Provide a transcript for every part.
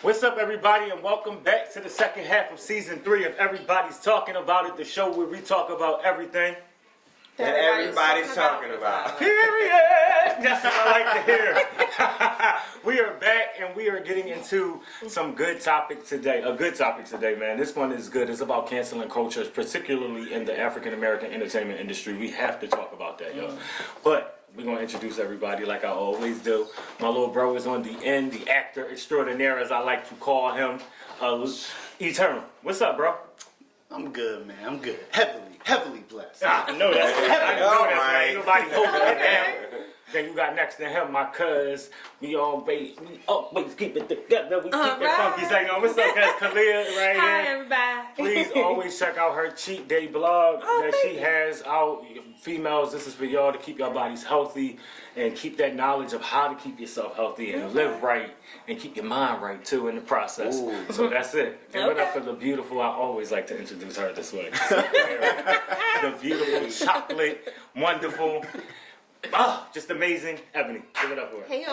What's up, everybody, and welcome back to the second half of season 3 of Everybody's Talking About It, the show where we talk about everything that everybody's talking about. Period. That's what I like to hear. We are back, and we are getting into some good topic today. A good topic today, man. This one is good. It's about canceling culture, particularly in the African American entertainment industry. We have to talk about that, yo. But we're going to introduce everybody like I always do. My little bro is on the end, the actor extraordinaire, as I like to call him, Eternal. What's up, bro? I'm good, man. I'm good. Heavily blessed. I know that's right. Right. Ain't nobody holding it down. Then you got next to him, my cuz. We always keep it together. We keep it funky. Say, yo, what's up, guys? Kalia right Hi, here. everybody. Please always check out her cheat day blog that she has out. Females, this is for y'all to keep your bodies healthy and keep that knowledge of how to keep yourself healthy and live right and keep your mind right too in the process. Ooh. So that's it. Give it up for the beautiful. I always like to introduce her this way. The beautiful, chocolate, wonderful, just amazing Ebony. Give it up for her. Hey, y'all.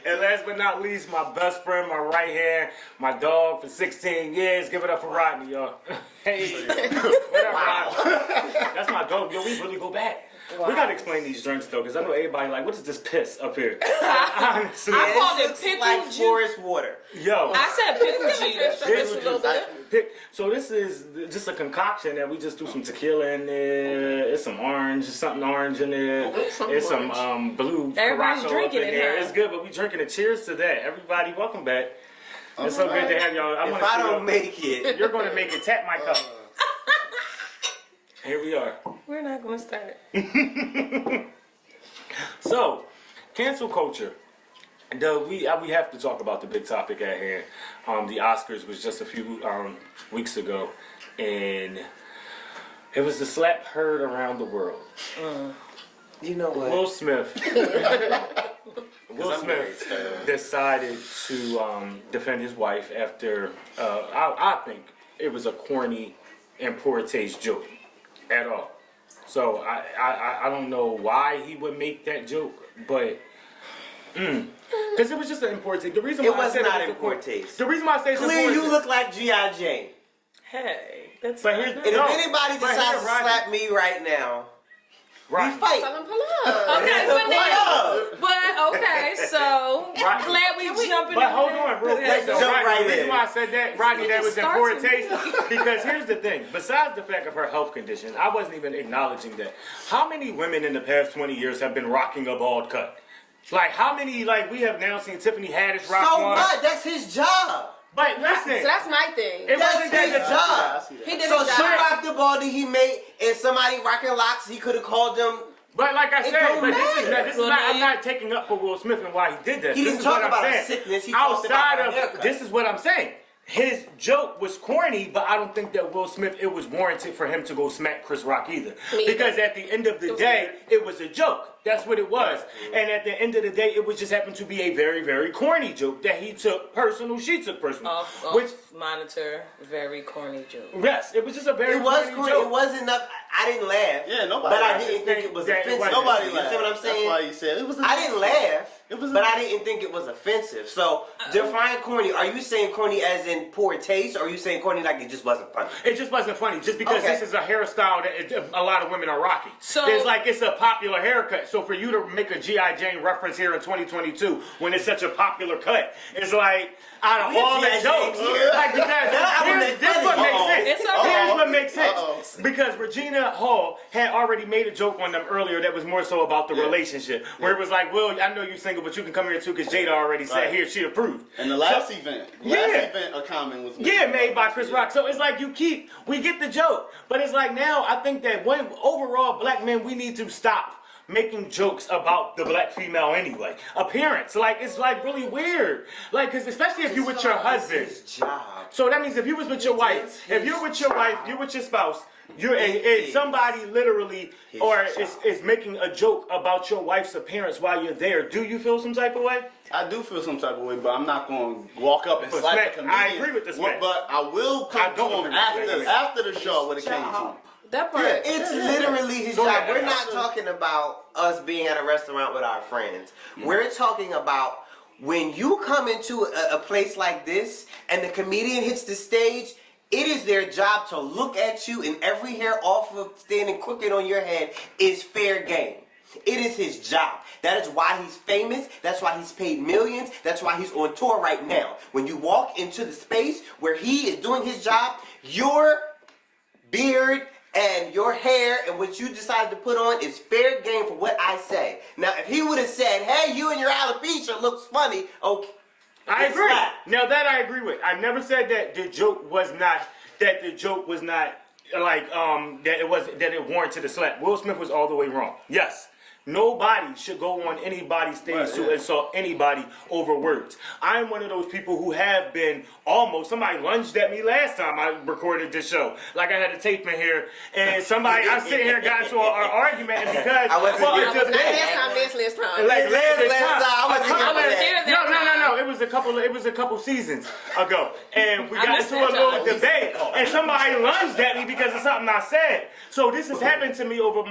And last but not least, my best friend, my right hand, my dog for 16 years. Give it up for Rodney, y'all. Hey, what up, Rodney? That's my dog. Yo, we really go back. Wow. We gotta explain these drinks though, because I know everybody like, what is this piss up here? Honestly, I called it looks pickle like juice. forest water. Yo, I said pickle juice. So this is just a concoction that we just do some tequila in there. It's some orange, something orange in there. It's some blue. Everybody's Caraco drinking up in it, there. huh? It's good, but we drinking it. Cheers to that, everybody. Welcome back. It's so good to have y'all. If I don't make it, you're gonna make it. Tap my cup. Here we are. We're not gonna start. So, cancel culture. We have to talk about the big topic at hand. The Oscars was just a few weeks ago, and it was the slap heard around the world. you know what? Will Smith. Will Smith decided to defend his wife after I think it was a corny and poor taste joke at all. So I don't know why he would make that joke, but because it was just an important taste. The reason why It was I said not it was in poor taste. The reason why I say it's Clear, important. you look like G.I. Jane. Hey, that's But not here's- nice. And No, if anybody but decides here, to Rodney. slap me right now, Right. we fight. Okay, so Right. glad we jumping. But hold on, real quick. Let's though, jump Rodney, right the reason in. why I said that, Rodney, that was in Starts poor with taste, because here's the thing. Besides the fact of her health condition, I wasn't even acknowledging that. How many women in the past 20 years have been rocking a bald cut? Like, how many, we have now seen Tiffany Haddish rock So one. what? That's his job. But listen, So that's my thing. it That's wasn't that his the job. He did So his she job. rocked the ball that he made, and somebody rocking locks, he could have called them. But like I said, don't but this matter. is not, I'm not taking up for Will Smith and why he did this. He This didn't is talk what I'm about a saying. sickness, he talked about a haircut. This is what I'm saying. His joke was corny, but I don't think that Will Smith, it was warranted for him to go smack Chris Rock either. Because at the end of the day, it was a joke. That's what it was. And at the end of the day, it was just happened to be a very, very corny joke that he took personal, she took personal. Which, Monitor, very corny joke. yes, it was just a very It was corny corny. joke. It wasn't enough. I didn't laugh. Yeah, nobody But I laughed. didn't think it was That it offensive. wasn't. Nobody You laughed. see what I'm saying? That's why you said it was. I didn't laugh. It was. But I didn't think it was offensive. So define corny. Are you saying corny as in poor taste, or are you saying corny like it just wasn't funny? It just wasn't funny, just because Okay. this is a hairstyle that a lot of women are rocking. So- it's a popular haircut. So for you to make a G.I. Jane reference here in 2022 when it's such a popular cut, it's like out of all the G.I. Jane jokes, here. like because this what makes sense. It's okay. Here's what makes sense. Uh-oh. Because Regina Hall had already made a joke on them earlier that was more so about the relationship, where it was like, "Well, I know you're single, but you can come here too," because Jada already said Right. here she approved. And the last So- event, Yeah. a comment was made. Yeah, made by Chris Rock. So it's like we get the joke. But it's like now I think that overall black men, we need to stop making jokes about the black female anyway. Appearance. Like, it's like really weird. Like, because especially if you with your husband. It's his job. So that means if you was with your wife, if you're with your wife, you're with your spouse, and somebody literally is making a joke about your wife's appearance while you're there, do you feel some type of way? I do feel some type of way, but I'm not going to walk up and But slap smack- the comedian. I agree with the smack. But I will I come don't to him agree with the after the show when it came to him. That part. Yeah. It's literally his Go job. ahead. We're not talking about us being at a restaurant with our friends. We're talking about when you come into a place like this and the comedian hits the stage, it is their job to look at you, and every hair off of standing crooked on your head is fair game. It is his job. That is why he's famous. That's why he's paid millions. That's why he's on tour right now. When you walk into the space where he is doing his job, your beard and your hair and what you decided to put on is fair game for what I say. Now, if he would have said, hey, you and your alopecia looks funny, okay. I it's agree. not. Now that I agree with. I never said that the joke was not like that it warranted a slap. Will Smith was all the way wrong. Yes. Nobody should go on anybody's stage to insult anybody over words. I'm one of those people who have been somebody lunged at me last time I recorded this show. Like I had a tape in here, and I'm sitting here and got into an argument, and because I wasn't here. Not last time, last time. like I wasn't no. It was a couple seasons ago, and we got into a little debate, and somebody lunged at me because of something I said. So this has happened to me over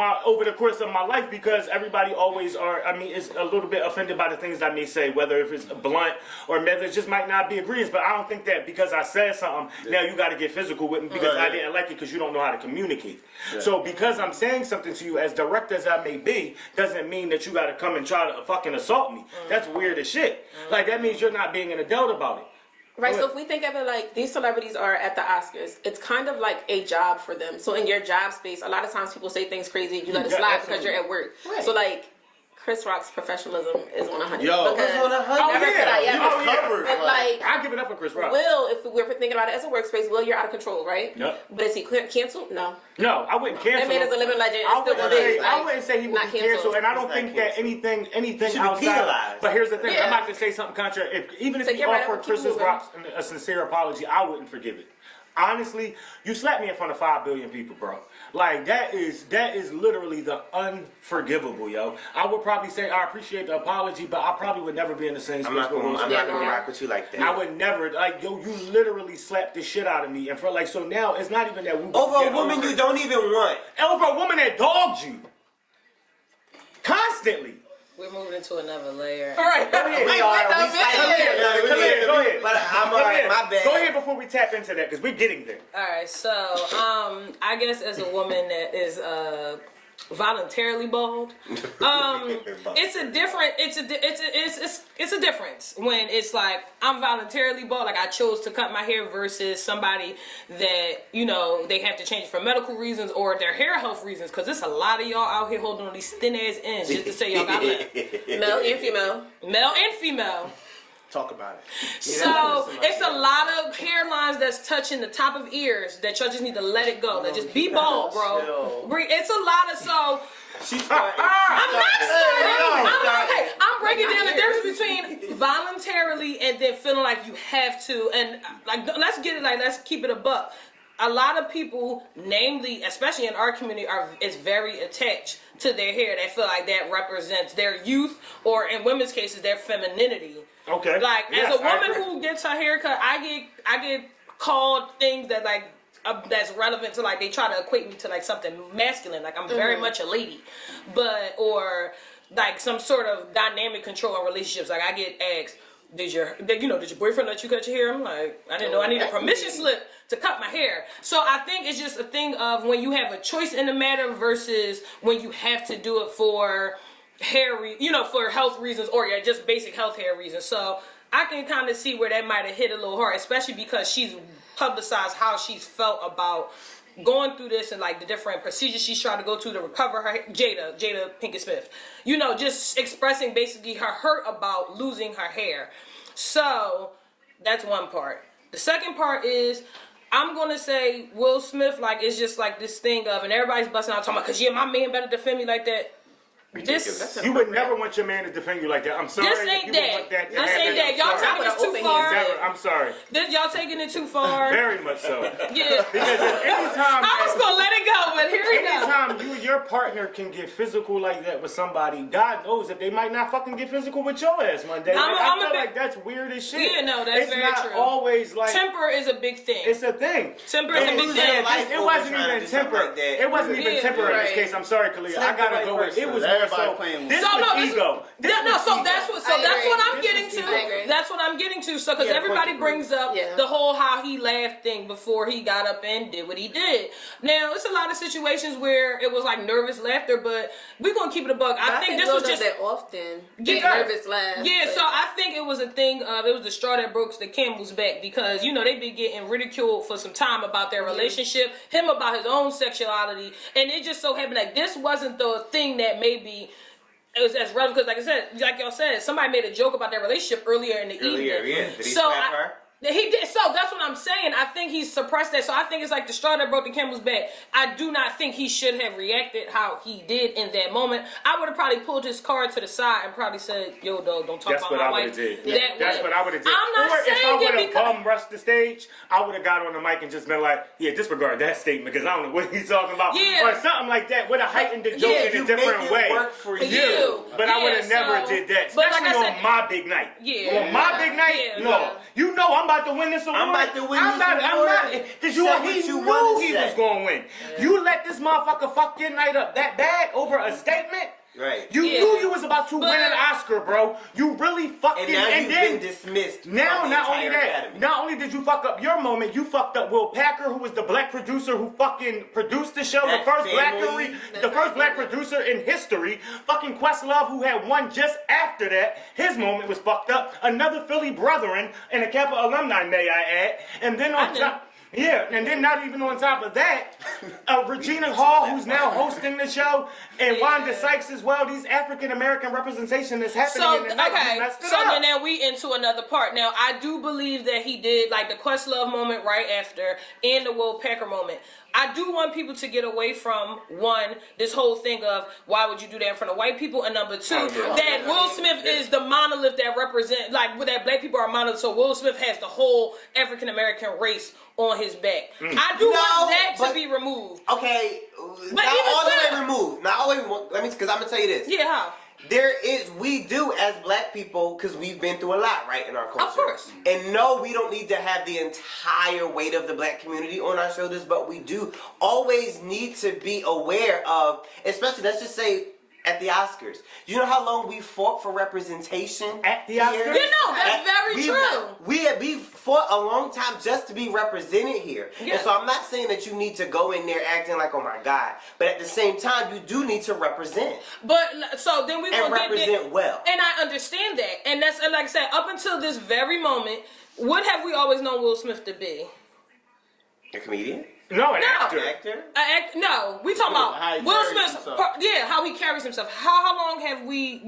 the course of my life because everybody always is a little bit offended by the things I may say, whether if it's blunt or whether it just might not be agreeance. But I don't think that because I said something, now you got to get physical with me because I didn't like it because you don't know how to communicate. Yeah. So because I'm saying something to you, as direct as I may be, doesn't mean that you got to come and try to fucking assault me. That's weird as shit. Like that means you're not being an adult about it. Right, so if we think of it like these celebrities are at the Oscars, it's kind of like a job for them. So in your job space, a lot of times people say things crazy, you let it slide because you're at work. Right. So like Chris Rock's professionalism is 100. Yo, because it's 100. never could I ever. covered. But like, I give it up for Chris Rock. Will, if we're thinking about it as a workspace, Will, you're out of control, right? Yep. But is he canceled? No. No, I wouldn't cancel. That man is a living legend. I wouldn't say he would not be canceled, and I don't think that anything outside. But here's the thing: I'm not to say something contrary. Even if he offered Chris Rock a sincere apology, I wouldn't forgive it. Honestly, you slapped me in front of 5 billion people, bro. Like that is literally the unforgivable, yo. I would probably say I appreciate the apology, but I probably would never be in the same space. I'm not gonna rock with you like that. I would never, like, yo, you literally slapped the shit out of me, and for like, so now it's not even that we over a woman you don't even want. Over a woman that dogged you constantly. We're moving into another layer. All right, go ahead. We are. Go ahead. But I'm alright. My bad. Go ahead before we tap into that, because we're getting there. All right, so I guess as a woman that is voluntarily bald, it's a difference when it's like I'm voluntarily bald, like I chose to cut my hair, versus somebody that they have to change for medical reasons or their hair health reasons. Because there's a lot of y'all out here holding on these thin ass ends just to say y'all got left. Male and female. Talk about it. So it's a lot of hairlines that's touching the top of ears that y'all just need to let it go. That just be bald, bro. It's a lot of She's starting. I'm not starting. I'm breaking down the difference between voluntarily and then feeling like you have to. And like, let's keep it a buck. A lot of people, namely, especially in our community, is very attached to their hair. They feel like that represents their youth, or in women's cases, their femininity. Okay. Like, as a woman who gets her hair cut, I get called things that like that's relevant to, like, they try to equate me to like something masculine, like I'm very much a lady, or like some sort of dynamic control in relationships. Like I get asked, did your boyfriend let you cut your hair? I'm like, I didn't know I needed a permission slip to cut my hair. So I think it's just a thing of when you have a choice in the matter versus when you have to do it for for health reasons or just basic health hair reasons. So I can kind of see where that might have hit a little hard, especially because she's publicized how she's felt about going through this and like the different procedures she's trying to go to recover her Jada Pinkett-Smith. Just expressing basically her hurt about losing her hair. So that's one part. The second part is, I'm gonna say Will Smith, like, it's just like this thing of, and everybody's busting out talking about, cause my man better defend me like that. You would never want your man to defend you like that. I'm sorry. This ain't that. Y'all taking this too far. I'm sorry. Did y'all taking it too far? Very much so. Yeah. Because anytime, I was gonna let it go, but here we go. anytime your partner can get physical like that with somebody, God knows if they might not fucking get physical with your ass one day. I feel like that's weird as shit. Yeah, no, that's very true. It's not always like temper is a big thing. It's a thing. Temper is a big thing. It wasn't even temper. It wasn't even temper in this case. I'm sorry, Khalil. I gotta go with it. Was more so. This was ego. So that's what I'm getting to. That's what I'm getting to. So because everybody brings up the whole how he laughed thing before he got up and did what he did. Now it's a lot of situations where it was like nervous laughter, but we're gonna keep it a buck. I think this was just that often. Nervous laugh. Yeah, so I think it was a thing of it was the straw that broke the camel's back because they've been getting ridiculed for some time about their relationship, him about his own sexuality, and it just so happened like this wasn't the thing that maybe it was as relevant because, like I said, like y'all said, somebody made a joke about their relationship earlier in the evening. Yeah. Did he slap her? He did. So that's what I'm saying. I think he suppressed that. So I think it's like the straw that broke the camel's back. I do not think he should have reacted how he did in that moment. I would have probably pulled his card to the side and probably said, "Yo, dog, don't talk about my wife." That's what I would have did. I'm not saying if I would have bum rushed the stage, I would have got on the mic and just been like, "Yeah, disregard that statement because I don't know what he's talking about," or something like that. Would have heightened the joke in a different way. Work for you. But I would have never did that, especially on my big night. Yeah. On my big night, no. You know I'm about to win this award. I'm about to win this award. I'm not. Because he knew he was going to win. Yeah. You let this motherfucker fuck your night up that bad over a statement? Right. You knew you was about to win an Oscar, bro. You really fucking... And now you've been dismissed. Now, not only that, Academy. not only did you fuck up your moment, you fucked up Will Packer, who was the black producer who fucking produced the show, the first black producer in history. Fucking Questlove, who had won just after that. His moment was fucked up. Another Philly brethren and a Kappa alumni, may I add. And then on top... Yeah, and then not even on top of that, Regina Hall, who's now hosting the show, and Wanda Sykes as well. These African American representation is happening in the night. So then now we into another part. Now I do believe that he did like the Questlove moment right after and the Will Packer moment. I do want people to get away from one, this whole thing of why would you do that in front of white people, and number two, that Will Smith is the monolith that represent like that black people are monolith. So Will Smith has the whole African American race on his back. I do want that to be removed. Okay, but not all the way removed. Not all the way. Let me, because I'm gonna tell you this. Yeah, how? We do as black people, because we've been through a lot, right, in our culture. Of course. And no, we don't need to have the entire weight of the black community on our shoulders, but we do always need to be aware of, especially, let's just say, at the Oscars. You know how long we fought for representation at the Oscars? That's very true. We fought a long time just to be represented here. Yeah. And so I'm not saying that you need to go in there acting like, oh my God, but at the same time, you do need to represent. But so then we will represent well. And I understand that. And that's, and like I said, up until this very moment, what have we always known Will Smith to be? A comedian? No, an actor. No, we talking about Will Smith's. How he carries himself. How long have we?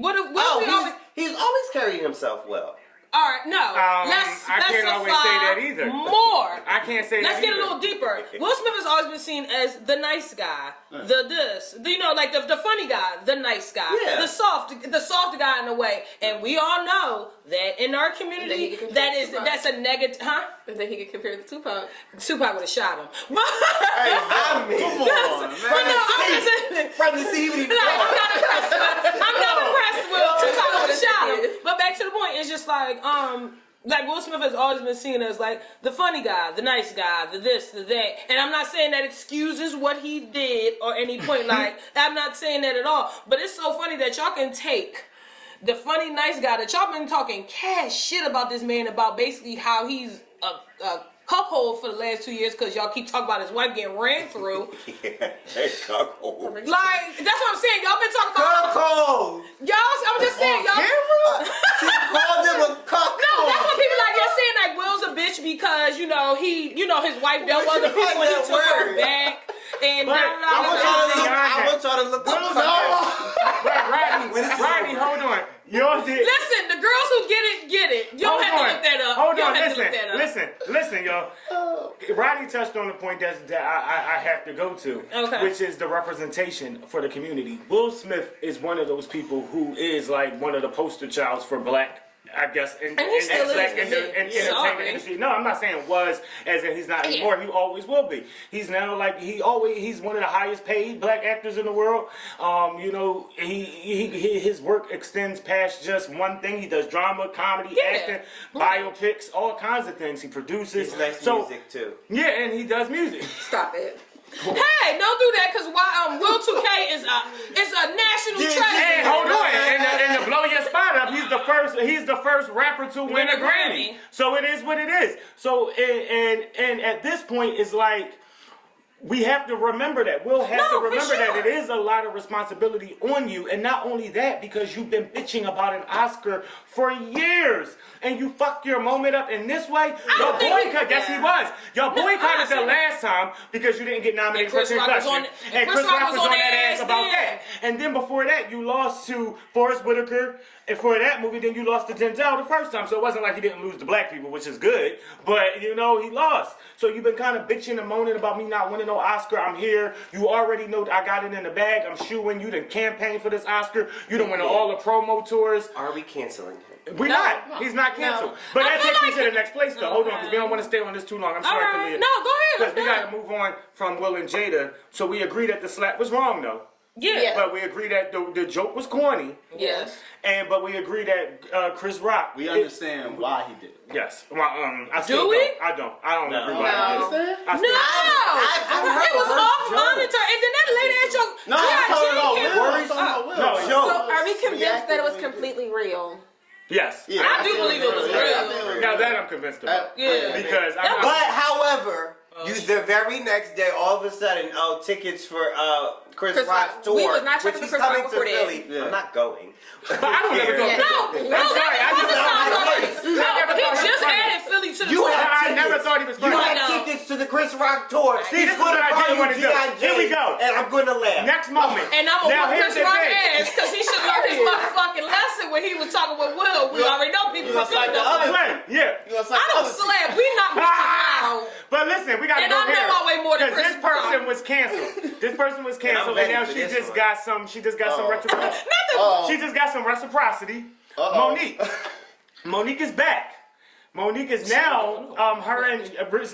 He's always carried himself well. All right, no. I can't always say that either. More. I can't say that. Let's get a little deeper. Will Smith has always been seen as the nice guy, the funny guy, the nice guy, the soft guy in a way. And we all know that in our community, that's a negative, huh? And then he could compare it to Tupac. Tupac would have shot him. Come on, man. From the evening. I'm not impressed with Tupac would have shot him. But back to the point, it's just like Will Smith has always been seen as like the funny guy, the nice guy, the this, the that. And I'm not saying that excuses what he did or any point. Like, I'm not saying that at all. But it's so funny that y'all can take the funny, nice guy that y'all been talking cash shit about this man, about basically how he's a cuckold for the last 2 years because y'all keep talking about his wife getting ran through. Cuckold. Like, that's what I'm saying. Y'all been talking about cuckold. I'm just saying, y'all. She called him a cuckold. No, that's what people like. You're saying like Will's a bitch because his wife dealt with other people when he took her back. And I want y'all to look up. Rodney, hold on. Listen, the girls who get it. You don't have to look that up. Hold on, listen, y'all. Rodney touched on the point that I have to go to, which is the representation for the community. Will Smith is one of those people who is like one of the poster childs for black I guess in And he still is. entertainment Sorry. industry. No, I'm not saying was as in he's not anymore. He always will be. He's now like he's one of the highest paid black actors in the world. You know, his work extends past just one thing. He does drama, comedy, acting, biopics, all kinds of things. He produces. He's nice music too. Yeah, and he does music. Stop it. Hey, don't do that because Will 2K is a national treasure. Hey, hold on, and to blow your spot up, he's the first rapper to win a Grammy. So it is what it is. So and at this point, it's like we have to remember that. We'll have to remember that it is a lot of responsibility on you, and not only that, because you've been bitching about an Oscar for years, and you fucked your moment up in this way. Your boycott, yes, he was. Your boycotted the last time because you didn't get nominated for Concussion, and Chris Rock was on that ass about that. And then before that, you lost to Forrest Whitaker. And for that movie, then you lost to Denzel the first time. So it wasn't like he didn't lose to black people, which is good. But, you know, he lost. So you've been kind of bitching and moaning about me not winning no Oscar. I'm here. You already know I got it in the bag. I'm shooing. You done campaigned for this Oscar. You done went on all the promo tours. Are we canceling him? We're not. He's not canceled. No. But that takes me to the next place, though. Hold on, because we don't want to stay on this too long. I'm sorry, Kalia. No, go ahead. Because we got to move on from Will and Jada. So we agree that the slap was wrong, though. Yeah. But we agree that the joke was corny. Yes. But we agree that Chris Rock. We understand why he did it. Yes. Well, I Do we? I don't agree why he No. did it. It was off monitor, and then that late ass joke. No, I'm talking about Will. Worries. I'm talking about Will. No, Joke. So are we convinced that it was completely real? Yes. Yeah, I do believe it was real. Now that I'm convinced about. Yeah. Because I'm But not. however, the very next day, all of a sudden, tickets for Chris Chris Rock's Rock. tour, We was not which checking he's for Chris Rock coming to before that. Philly. Yeah. I'm not going. But I don't ever go. No, I'm sorry. I just he just funny. added Philly to the You tour. had I tickets. never thought he was You funny. had No. tickets to the Chris Rock tour. See, this is what I didn't want to do. Here we go. And I'm going to laugh. Next moment. And I'm Now gonna here's Chris the Rock thing. ass because he should learn his motherfucking lesson when he was talking with Will. We already know people You from gonna cite the Philly. other- Right, yeah. You gonna cite I the don't other slap. We not bitches out. But listen, we got to And go I know here. I weigh more than Because Chris this person Rock. was canceled. This person was canceled, ready and now for she this just one. got some. She just got some reciprocity. She just got some reciprocity. Monique. Monique is back. Monique is now her and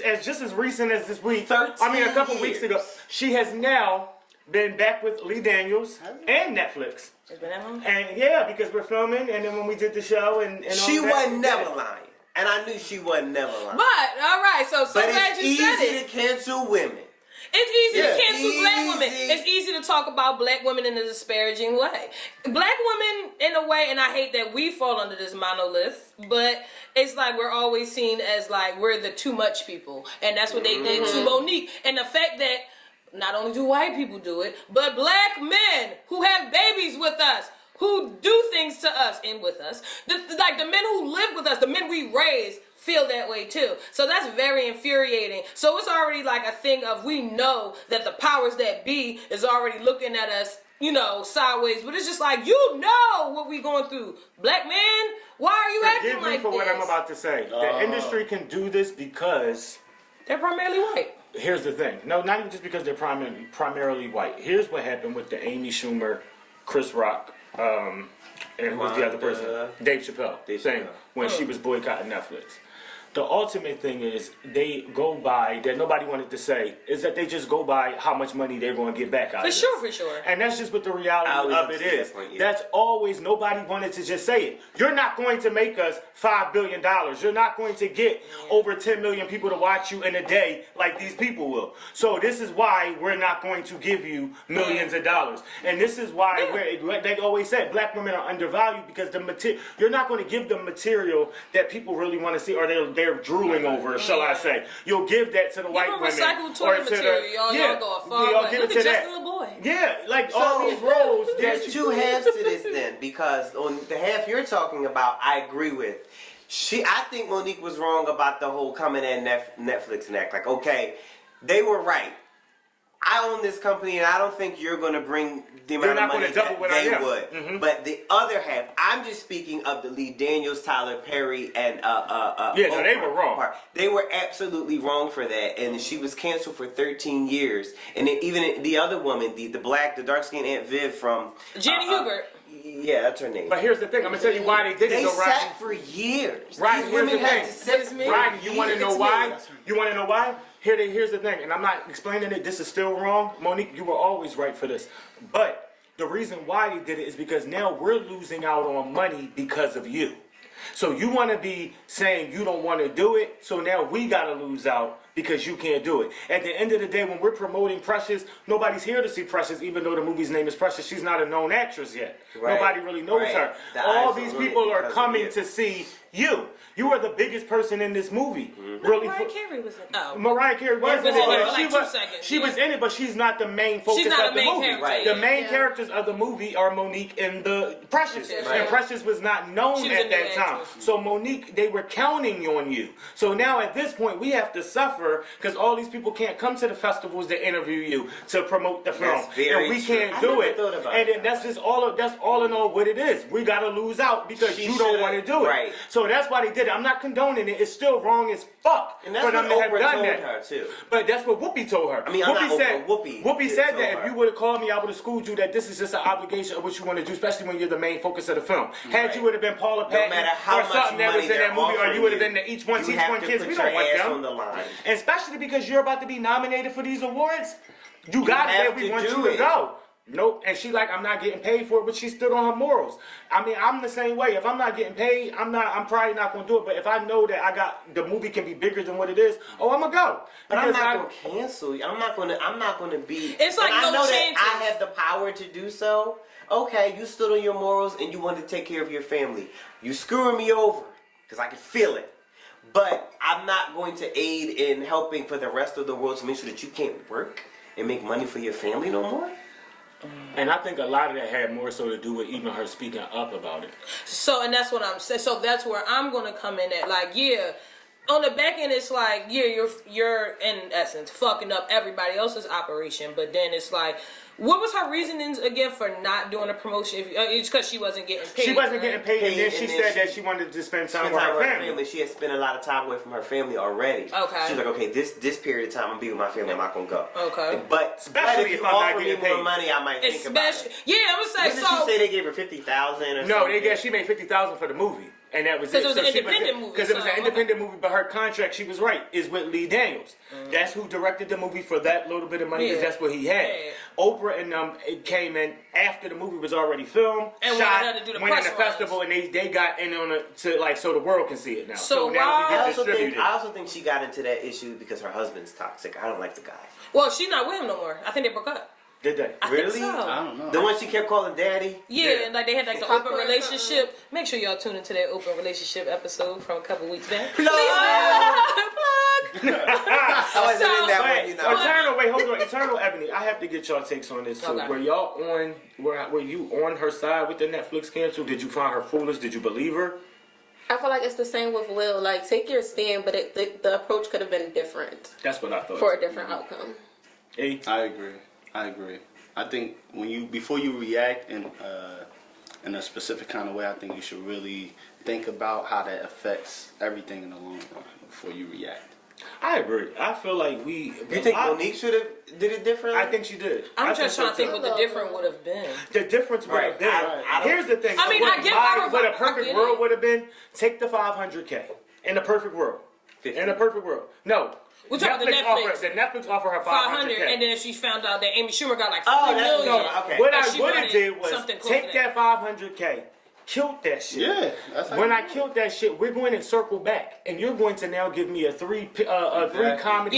as just as recent as this week. 13 a couple weeks ago. years. She has now been back with Lee Daniels and Netflix. It's been that long? And yeah, because we're filming, and then when we did the show, and She all that, wasn't never lying. And I knew she wasn't never lying. But all right, so But glad it's you said easy it. to cancel women. It's easy Yeah. to cancel black women. Easy. It's easy to talk about black women in a disparaging way. Black women, in a way, and I hate that we fall under this monolith, but it's like we're always seen as like we're the too much people, and that's what they did to Monique. And the fact that not only do white people do it, but black men who have babies with us, who do things to us and with us, like the men who live with us, the men we raise, feel that way too. So that's very infuriating. So it's already like a thing of we know that the powers that be is already looking at us, you know, sideways. But it's just like, you know what we going through. Black man, why are you Forgive acting me like for this? what I'm about to say. The industry can do this because They're primarily white. here's the thing. No, not even just because they're primarily white. Here's what happened with the Amy Schumer, Chris Rock, and who's the other person? Dave Chappelle thing when she was boycotting Netflix. The ultimate thing is they go by, that nobody wanted to say, is that they just go by how much money they're going to get back out of it. For sure. And that's just what the reality always of it understood is. that point, yeah. That's always, nobody wanted to just say it. You're not going to make us $5 billion. You're not going to get over 10 million people to watch you in a day like these people will. So this is why we're not going to give you millions of dollars. And this is why they always said black women are undervalued because you're not going to give them material that people really want to see or they're drooling over, shall I say. You'll give that to the white women. Recycled or toilet to the- material. Y'all go a far y'all way. give Look it to at that. Justin LeBoy. Yeah, like all these roles. There's two halves to this then, because on the half you're talking about, I agree with. I think Monique was wrong about the whole coming in Netflix and act like, okay, they were right. I own this company, and I don't think you're going to bring the amount not of money gonna double that what I they am. would. Mhm. But the other half, I'm just speaking of the Lee Daniels, Tyler Perry, and Yeah, no, they were wrong. part. They were absolutely wrong for that, and she was canceled for 13 years. And then even the other woman, the dark skinned Aunt Viv from Jenny Hubert. Yeah, that's her name. But here's the thing. I'm gonna tell you why they did it. They though, Rodney. sat for years. Right, These here's women the had thing. to sit for Rodney, you want to know years. why? You want to know why? Here's the thing, and I'm not explaining it. This is still wrong, Monique. You were always right for this, but the reason why they did it is because now we're losing out on money because of you. So you want to be saying you don't want to do it, so now we got to lose out because you can't do it. At the end of the day, when we're promoting Precious, nobody's here to see Precious, even though the movie's name is Precious. She's not a known actress yet. Right. Nobody really knows Right. her. The All eyes these are on it people are because of coming you. to see you. You are the biggest person in this movie. Mm-hmm. Really. Mariah Carey was in. Oh. Mariah Carey was in it, in it but for she like 2 was seconds, she yeah. was in it, but she's not the main focus She's not of a the main movie. character. Right. The main Yeah. characters of the movie are Monique and the Precious, Right. and Precious was not known She was a at new that time. actress. So Monique, they were counting on you. So now at this point, we have to suffer because all these people can't come to the festivals to interview you to promote the film, That's very and we true. can't I do never it. thought about And then that. that's just that's all in all what it is. We got to lose out because She you don't should've- want to do it. right. So that's why they did it. I'm not condoning it. It's still wrong as fuck And that's for them what to have Oprah done told that. her too. But that's what Whoopi told her. I mean, I'm not Oprah, Whoopi did said tell that her. if you would have called me, I would have schooled you that this is just an obligation of what you want to do, especially when you're the main focus of the film. Had Right. you would have been Paula No Patton matter how or much something that money was in they're that movie, or offering you would have been the Each One you Teach have One to Kids. put We your don't want ass them. on the line. And especially because you're about to be nominated for these awards. You got it. have We to want do you to it. go. Nope. And she like, I'm not getting paid for it, but she stood on her morals. I mean, I'm the same way. If I'm not getting paid, I'm probably not gonna do it. But if I know that the movie can be bigger than what it is, I'm gonna go. But I'm Because not gonna cancel you. I'm not gonna be. It's like and I no know chances. that I have the power to do so. Okay, you stood on your morals and you wanted to take care of your family. You screwing me over because I can feel it. But I'm not going to aid in helping for the rest of the world to make sure that you can't work and make money for your family no more. And I think a lot of that had more so to do with even her speaking up about it. So, and that's what I'm saying. So that's where I'm gonna come in at. Like, yeah, on the back end, it's like, yeah, you're in essence fucking up everybody else's operation. But then it's like, what was her reasonings again for not doing a promotion? It's because she wasn't getting paid. She wasn't right? getting paid, and then she And then said she- that she wanted to spend time Spend with time her with her family. family. She had spent a lot of time away from her family already. Okay. She's like, okay, this period of time I'm gonna be with my family. I'm not gonna go. Okay. But Especially if if you I'm not offer me getting more paid. money, I might think about Especially, it. yeah, I'm gonna What say did so. she say they gave her 50,000 or something? No, she made $50,000 for the movie, and that was it. 'Cause it was an she independent movie, Because it was so, an independent movie, but her contract, she was right, is with Lee Daniels. That's who directed the movie for that little bit of money, because Yeah. that's what he had. Yeah. Oprah and them it came in after the movie was already filmed, And shot, wanted her to do the went in press the festival, and they got in on it so the world can see it now. So now why- we I get also distributed. think she got into that issue because her husband's toxic. I don't like the guy. Well, she's not with him no more. I think they broke up. Did they? I Really? think so. I don't know. The one she kept calling daddy? Yeah, and like they had like the Pop open or relationship. Make sure y'all tune into that open relationship episode from a couple weeks back. Plug! Plug. I wasn't So- in that Wait, one, you know. Eternal Ebony. I have to get y'all takes on this too. Okay. Were you on her side with the Netflix cancel? Did you find her foolish? Did you believe her? I feel like it's the same with Will. Like, take your stand, but the approach could have been different That's what I thought. for a different outcome. Hey, I agree. I think before you react in a specific kind of way, I think you should really think about how that affects everything in the long run before you react. I agree. I feel like You think Monique should have did it differently? I think she did. I'm I just so trying to think too. what the difference would have been. The difference would have Right. been. I don't- Here's the thing. I mean, I get what a I perfect get world it. would have been. Take the $500K in a perfect world. 50. In a perfect world. No. We're talking the Netflix. The Netflix offer her 500, $500K. and then if she found out that Amy Schumer got like Oh, 3 that's million. so- okay. What And I she would have wanted did was something close take to that 500K, killed that shit. Yeah, that's how When you I do it. killed that shit, we're going to circle back, and you're going to now give me a three comedy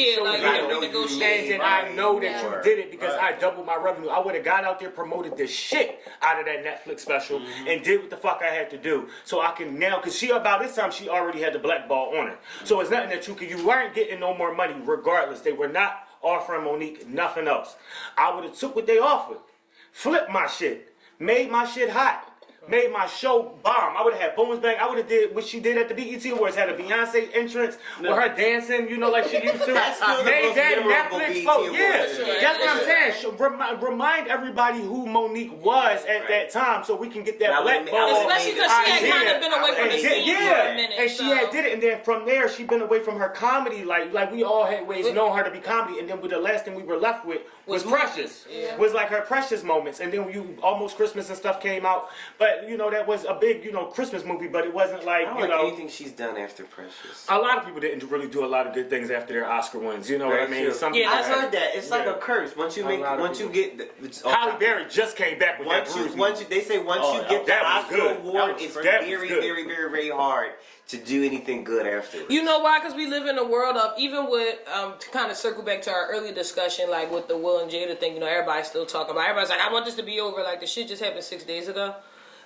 Yeah, show like, deal. yeah, I know we you negotiate. And then I know that you did it because Right. I doubled my revenue. I would have got out there, promoted the shit out of that Netflix special, and did what the fuck I had to do. So I can now, because by this time she already had the black ball on her. So it's nothing that you weren't getting no more money regardless. They were not offering Monique nothing else. I would have took what they offered, flipped my shit, made my shit hot. Made my show bomb. I would have had Bones Bang. I would have did what she did at the BET Awards. Had a Beyonce entrance with her dancing, like she used to. That's still the Made most that memorable Netflix BET vote. Awards. Yeah, Sure, that's what I'm sure. saying. Remind everybody who Monique was at that time, so we can get that Now, black let me- ball. Especially because she had idea. kind of been away from the And scene for a minute. and she so. had did it, and then from there she been away from her comedy. Like we all had ways known her to be comedy, and then the last thing we were left with was Precious. Yeah. Was like her Precious moments, and then Almost Christmas and stuff came out. But that was a big, Christmas movie, but it wasn't like, I don't like anything she's done after Precious. a lot of people didn't really do a lot of good things after their Oscar wins. You know what I mean? True. Some Yeah, people I've had- heard that. It's like Yeah. a curse. Once you it's Halle Berry just came back with that Bruce. they say once Oh, you yeah. get the That was Oscar good. award, That was- it's that was very, good. very, very, very hard to do anything good afterwards. You know why? Because we live in a world of, even with, to kind of circle back to our earlier discussion, like with the Will and Jada thing, everybody's still talking about it. Everybody's like, I want this to be over. Like, the shit just happened 6 days ago.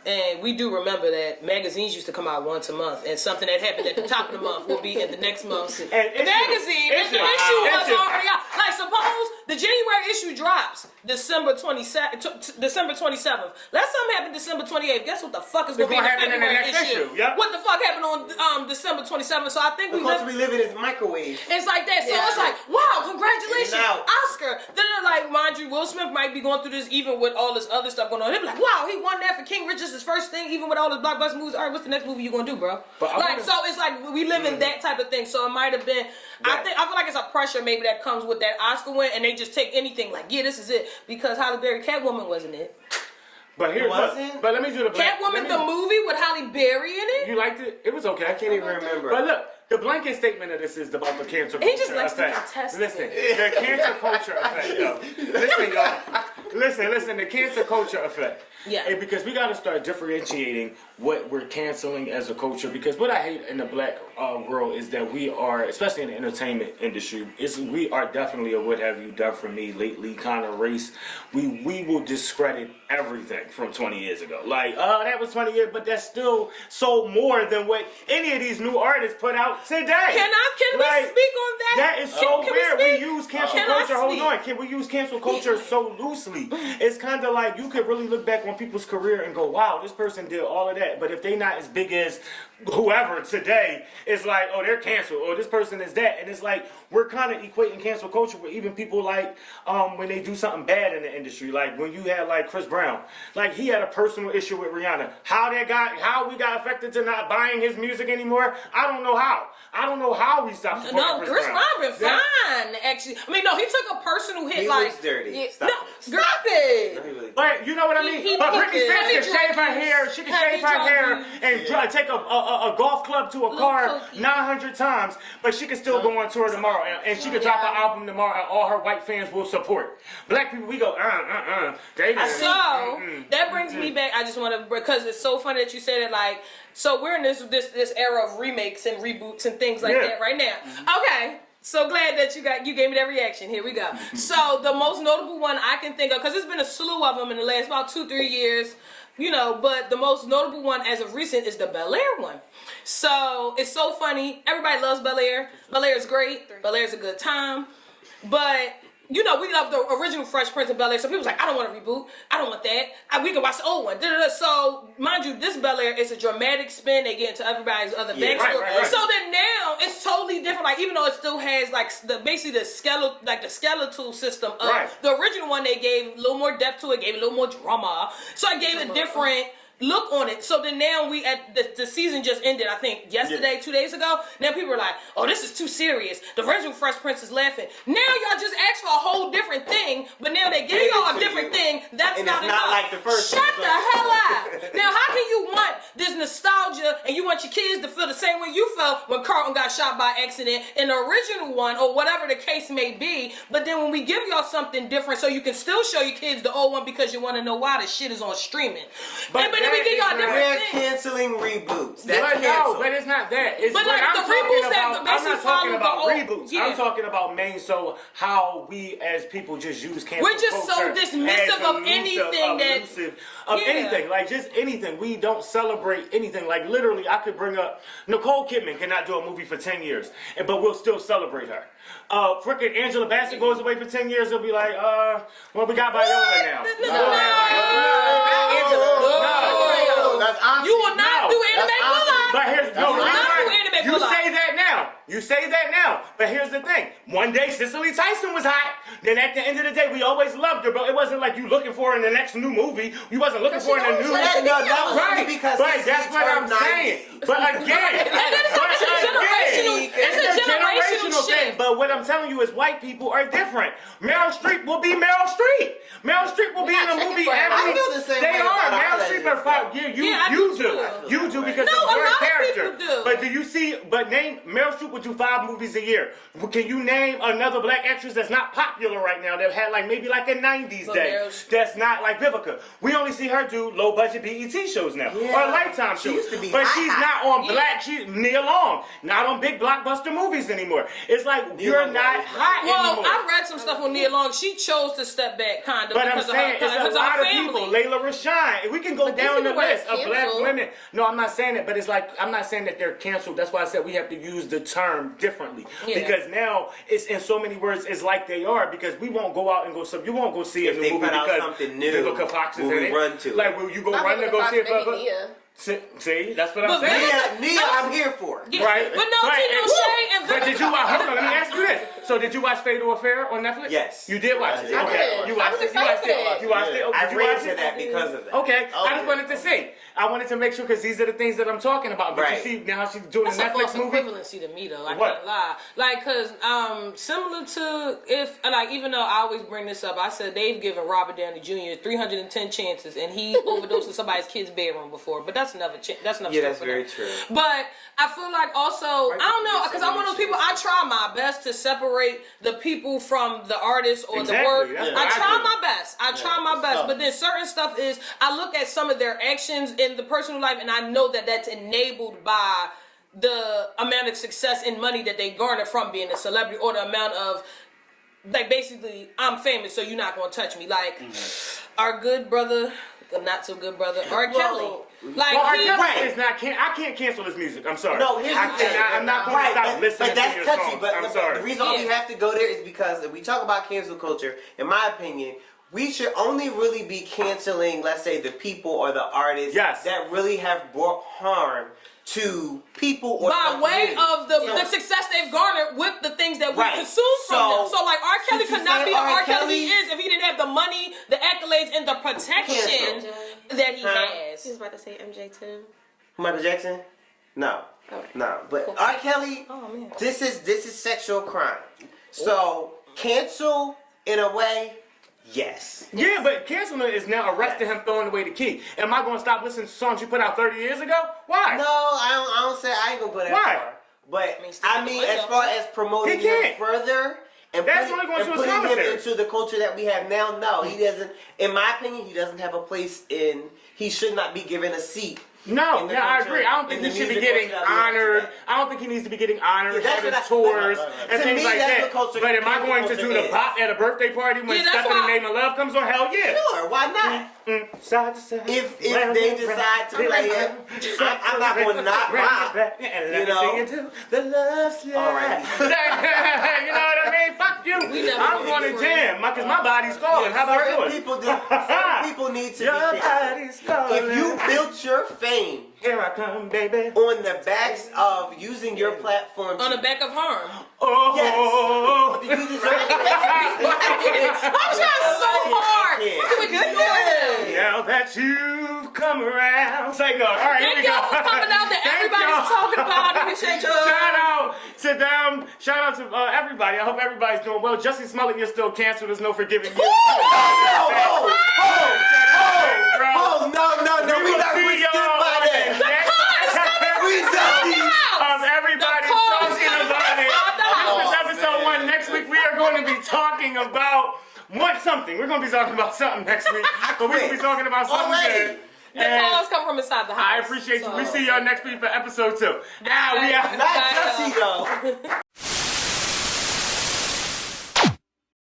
And we do remember that magazines used to come out once a month, and something that happened at the top of the month will be in the next month's magazine. If the issue was already out, like suppose the January issue drops December 27th. Let something happen December 28th. Guess what the fuck is going to be in the happen in the February next issue? Yep. What the fuck happened on December 27th? So I think Because we live in this microwave. it's like that. So Yeah. it's like, wow, congratulations, In and out. Oscar. Then they're like, mind you, Will Smith might be going through this even with all this other stuff going on. They'll be like, wow, he won that for King Richard's first thing, even with all his blockbuster movies. All right, what's the next movie you gonna do, bro? But I like, wanna- so it's like we live in that type of thing. So it might have been. I feel like it's a pressure maybe that comes with that Oscar win, and they just take anything like, yeah, this is it, because Halle Berry Catwoman wasn't it. But here, It wasn't? but let me do the Catwoman the movie with Halle Berry in it. You liked it? It was okay. I Can't even remember. But look, the blanket statement of this is about the cancer culture He just likes to effect. contest Listen, it. the cancer culture effect, yo. Listen, y'all. Listen, the cancer culture effect. Yeah. And because we got to start differentiating what we're canceling as a culture. Because what I hate in the black world is that we are, especially in the entertainment industry, we are definitely a what have you done for me lately kind of race. We will discredit everything from 20 years ago. Like, oh, that was 20 years, but that's still sold more than what any of these new artists put out today. Can we Like, speak on that? That is so Can weird. speak? We use cancel Can I culture. Hold speak? on. Can we use cancel culture so loosely? It's kind of like you could really look back on people's career and go, wow, this person did all of that. But if they not as big as whoever today, it's like, oh, they're canceled. Or this person is that. And it's like, we're kind of equating cancel culture with even people like when they do something bad in the industry. Like when you had like Chris Brown. Like he had a personal issue with Rihanna. How we got affected to not buying his music anymore, I don't know how. I don't know how we stopped supporting No, Chris Brown been Yeah. fine, actually. I mean, no, he took a personal hit, He like... looks dirty. Yeah, Stop. No, stop it! No, he really- But you know what I mean? He But looked Britney Spears heavy can shave her drug hair. use. She can Heavy shave her drug hair use. and take a golf club to a car cookie. 900 times, but she can still go on tour tomorrow and she can drop an album tomorrow and all her white fans will support. Black people, we go, They didn't. So, that brings me back. I just want to... Because it's so funny that you said it, like... So, we're in this era of remakes and reboots and things like Yeah. that right now. Okay. So glad that you gave me that reaction. Here we go. So the most notable one I can think of, because there's been a slew of them in the last about 2-3 years, but the most notable one as of recent is the Bel Air one. So it's so funny. Everybody loves Bel Air. Bel Air is great. Bel Air is a good time. But we love the original Fresh Prince of Bel Air. So people's like, I don't want to reboot. I don't want that. We can watch the old one. Da-da-da. So, mind you, this Bel Air is a dramatic spin. They get into everybody's other backstory. right. So then now it's totally different. Like even though it still has like basically the skeletal system of the original one, they gave a little more depth to it, gave it a little more drama. So I gave it different look on it. So then now we at the season just ended, I think yesterday, 2 days ago. Now people are like, oh, this is too serious. The original Fresh Prince is laughing. Now y'all just asked for a whole different thing, but now they give y'all a different thing. That's And not it's not enough. like the first Shut one, the hell up. Now how can you want this nostalgia and you want your kids to feel the same way you felt when Carlton got shot by accident in the original one or whatever the case may be, but then when we give y'all something different so you can still show your kids the old one because you want to know why the shit is on streaming. But then we give y'all a different We're thing. canceling reboots. That's But canceled. no, but it's not that. It's But what like I'm the talking reboots that about. I'm basically not talking follow about the reboots. old- yeah. I'm talking about main. So how we as people just use cancel We're just so culture dismissive as of anything of Yeah. anything, like just anything. We don't celebrate anything. Like literally, I could bring up Nicole Kidman cannot do a movie for 10 years, but we'll still celebrate her. Frickin' Angela Bassett goes away for 10 years. They'll be like, well, we got Viola now. No, that's You will not do anime That's Bullock. But here's You will not do anime you Bullock. say that now. You say that now. But here's the thing. One day Cicely Tyson was hot. Then at the end of the day, we always loved her. But it wasn't like you looking for her in the next new movie. You wasn't looking for her in the new. That was Right. only because But Cicely that's what I'm turned 90. saying. But again, And then it's a generational it's a generational shit. thing. But But what I'm telling you is white people are different. Meryl Streep will be Meryl Streep. Meryl Streep will be in a movie every. I feel the same They way are. about Meryl all Streep that are fine. stuff. You do. You do because No, of a your lot of character. people do. But do you see? But name Meryl Streep would do 5 movies a year. Can you name another black actress that's not popular right now that had like maybe like a 90s day that's not like Vivica? We only see her do low budget BET shows now or Lifetime She shows. used to be But hot, she's hot. not on black. She's Nia Long, not on big blockbuster movies anymore. It's like you're Long not was hot Well, anymore. I read some stuff on Nia Long. She chose to step back, kind of, But I'm because saying of her, it's a because lot of of her people. family. Layla Rashawn. We can go But these down the people weren't list of black canceled. women. No, I'm not saying that. But it's like I'm not saying that they're canceled. That's why I said we have to use the term differently Yeah. because now it's in so many words. It's like they are because we won't go out and go. So you won't go see If a they new movie put out because something new, Vivica Fox is will in we it. run to it? Like, will you go run to go see it? Nia. See, that's what I'm But saying. Nia, I'm here for. Yeah. Right, But no, Tino Shay and but did you watch? Hold on, let me ask you this. So did you watch Fatal Affair on Netflix? Yes. You did watch it. I Okay, did. you I watched was it. You excited watched for it. that. You watched it. I Did you ran watch to it? that because of that. Okay, I just wanted to say. I wanted to make sure because these are the things that I'm talking about. But Right. you see, now she's doing That's a a false Netflix movie. equivalency to me, though. I What? can't lie. Like, cause similar to if like even though I always bring this up, I said they've given Robert Downey Jr. 310 chances, and he overdosed in somebody's kid's bedroom before. But that's another. That's another. Yeah, story that's for very them. true. But I feel like also I don't know because I'm one of those people. I try my best to separate the people from the artist or Exactly, the work. that's what I I try do. my best. I try my it's best. tough. But then certain stuff is I look at some of their actions in the personal life, and I know that that's enabled by the amount of success and money that they garner from being a celebrity, or the amount of like basically I'm famous, so you're not gonna touch me. Like our good brother, the not so good brother, R. Kelly. Like Well, R. he, Kelly Right. is not. I can't cancel his music. I'm sorry. No, here's I the thing. cannot, I'm not going to stop listening but that's to your touchy. songs. But I'm but sorry. the reason why we Yeah. have to go there is because if we talk about cancel culture, in my opinion, we should only really be canceling, let's say, the people or the artists Yes. that really have brought harm to people or by the way community. of the So- success they've garnered with the things that we Right. consume from So- them. So like R. Kelly since you could not say be the R. R. Kelly Kelly- he is if he didn't have the money, the accolades, and the protection Cancel. that he Huh? She was has. about to say MJ too. Michael Jackson? No. Okay. No. But R. Kelly, Oh man. this is sexual crime. So cancel in a way, yes. Yeah, but canceling is now arresting him throwing away the key. Am I going to stop listening to songs you put out 30 years ago? Why? No, I don't say I ain't gonna go that Why? far. But still I put mean, the as money far up. as promoting He him can't. further and That's only going to his putting him commissary. into the culture that we have now, no, he doesn't. In my opinion, he doesn't have a place in. He should not be given a seat. No, in the I culture- agree. I don't think in he the should be music getting culture that we have honored. today. I don't think he needs to be getting honored, Yeah, that's having what I- tours right. and To things me, like that's that. what culture- But am I cancel going to culture do the is. pop at a birthday party when Yeah, that's Step in the why- Name of Love comes on? Hell yeah. Sure, why not? Side to side. If they decide to play it, I'm not going to not rock. And you let know? me sing into the love slide. All right. You know what I mean? Fuck you. never I'm gonna going be to jam because my body's calling. How about Certain yours? certain people need to Your be canceled. body's calling. If you built your fame Here I come, baby. on the backs of using your platform On to the back of harm. Oh. you deserve it. I'm trying so hard. Yeah. What can we do? Now that you've come around. Say no. All right, here Thank we y'all go. for coming out that Thank everybody's y'all. talking about. Appreciate you. Shout out to them. Shout out to everybody. I hope everybody's doing well. Jussie Smollett, you're still canceled. There's no forgiving you. Oh, no, we got see withstood y'all by on the that. next Free Jussie. of everybody The call talking is about it. out the This is house. episode 1. Next week we are going to be talking about something. We're going to be talking about something next week. But we're going to be talking about something Already. good. The And calls come from inside the house. I appreciate you. We So- see y'all next week for episode 2. Now we are. Not Jussie, though.